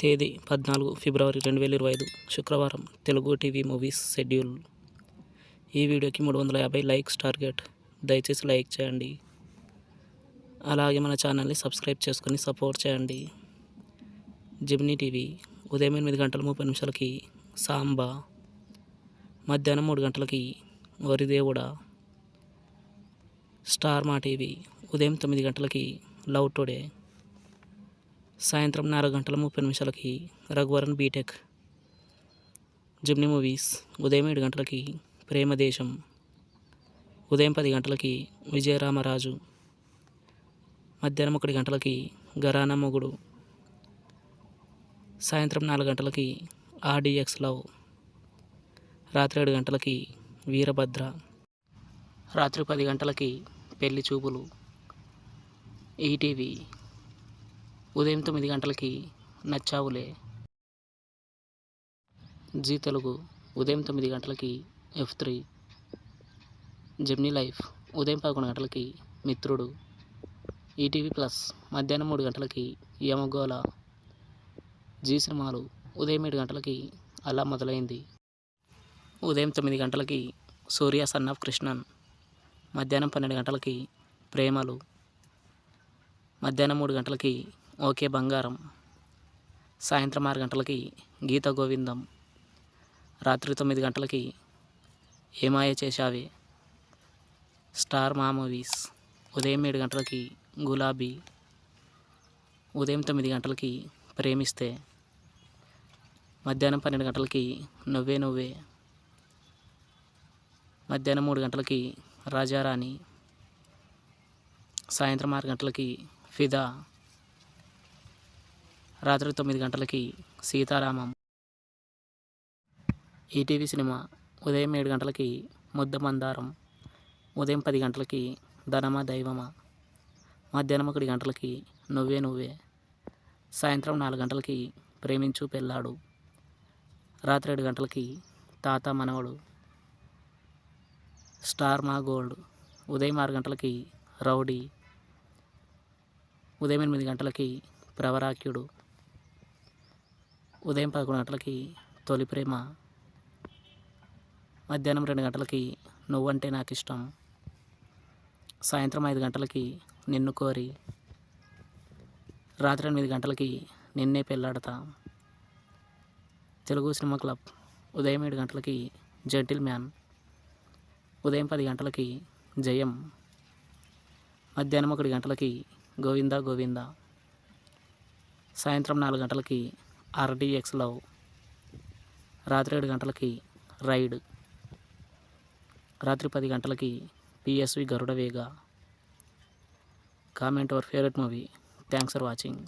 తేదీ 14 ఫిబ్రవరి 2025 శుక్రవారం. Telugu TV movies schedule. ఈ వీడియోకి 350 లైక్స్ టార్గెట్. దయచేసి లైక్ చేయండి. అలాగే మన ఛానల్ని సబ్స్క్రైబ్ చేసుకొని సపోర్ట్ చేయండి. జిమ్నీ టీవీ ఉదయం 8:30 సాంబా, మధ్యాహ్నం 3 గంటలకి వరిదేవుడా. స్టార్ మా టీవీ ఉదయం 9 గంటలకి లవ్ టుడే, సాయంత్రం 4:30 రఘువరన్ బీటెక్. జిమ్నీ మూవీస్ ఉదయం 7 గంటలకి ప్రేమదేశం, ఉదయం 10 గంటలకి విజయరామరాజు, మధ్యాహ్నం 1 గంటలకి గరానా మొగుడు, సాయంత్రం 4 గంటలకి ఆర్డిఎక్స్ లవ్, రాత్రి 7 గంటలకి వీరభద్ర, రాత్రి 10 గంటలకి పెళ్లి చూపులు. ఈటీవీ ఉదయం 9 గంటలకి నచ్చావులే. జీ తెలుగు ఉదయం 9 గంటలకి F3. జెమినీ లైఫ్ ఉదయం 11 గంటలకి మిత్రుడు. ఈటీవీ ప్లస్ మధ్యాహ్నం 3 గంటలకి యమగోళ. జీ సినిమాలు ఉదయం 7 గంటలకి అలా మొదలైంది. ఉదయం 9 గంటలకి సూర్య సన్ ఆఫ్ కృష్ణన్. మధ్యాహ్నం 12 గంటలకి ప్రేమలు. మధ్యాహ్నం 3 గంటలకి ఓకే బంగారం. సాయంత్రం 6 గంటలకి గీత గోవిందం. రాత్రి 9 గంటలకి ఏమాయ చేశావే. స్టార్ మా మూవీస్ ఉదయం 7 గంటలకి గులాబీ. ఉదయం 9 గంటలకి ప్రేమిస్తే. మధ్యాహ్నం 12 గంటలకి నువ్వే నువ్వే. మధ్యాహ్నం 3 గంటలకి రాజారాణి. సాయంత్రం 6 గంటలకి ఫిదా. రాత్రి 9 గంటలకి సీతారామం. ఈటీవీ సినిమా ఉదయం 7 గంటలకి ముద్ద మందారం. ఉదయం 10 గంటలకి ధనమా దైవమా. మధ్యాహ్నం 1 గంటలకి నువ్వే నువ్వే. సాయంత్రం 4 గంటలకి ప్రేమించు పెళ్ళాడు. రాత్రి 7 గంటలకి తాత మనవడు. స్టార్ మా గోల్డ్ ఉదయం 6 గంటలకి రౌడీ. ఉదయం 8 గంటలకి ప్రవరాక్యుడు. ఉదయం 11 గంటలకి తొలి ప్రేమ. మధ్యాహ్నం 2 గంటలకి నువ్వంటే నాకు ఇష్టం. సాయంత్రం 5 గంటలకి నిన్ను కోరి. రాత్రి 8 గంటలకి నిన్నే పెళ్ళాడతా. తెలుగు సినిమా క్లబ్ ఉదయం 7 గంటలకి జెంటిల్ మ్యాన్. ఉదయం 10 గంటలకి జయం. మధ్యాహ్నం 1 గంటలకి గోవిందా గోవిందా. సాయంత్రం 4 గంటలకి ఆర్డిఎక్స్ లవ్. రాత్రి 7 గంటలకి రైడ్. రాత్రి 10 గంటలకి పిఎస్వి గరుడ వేగ. Comment our favourite movie. Thanks for watching.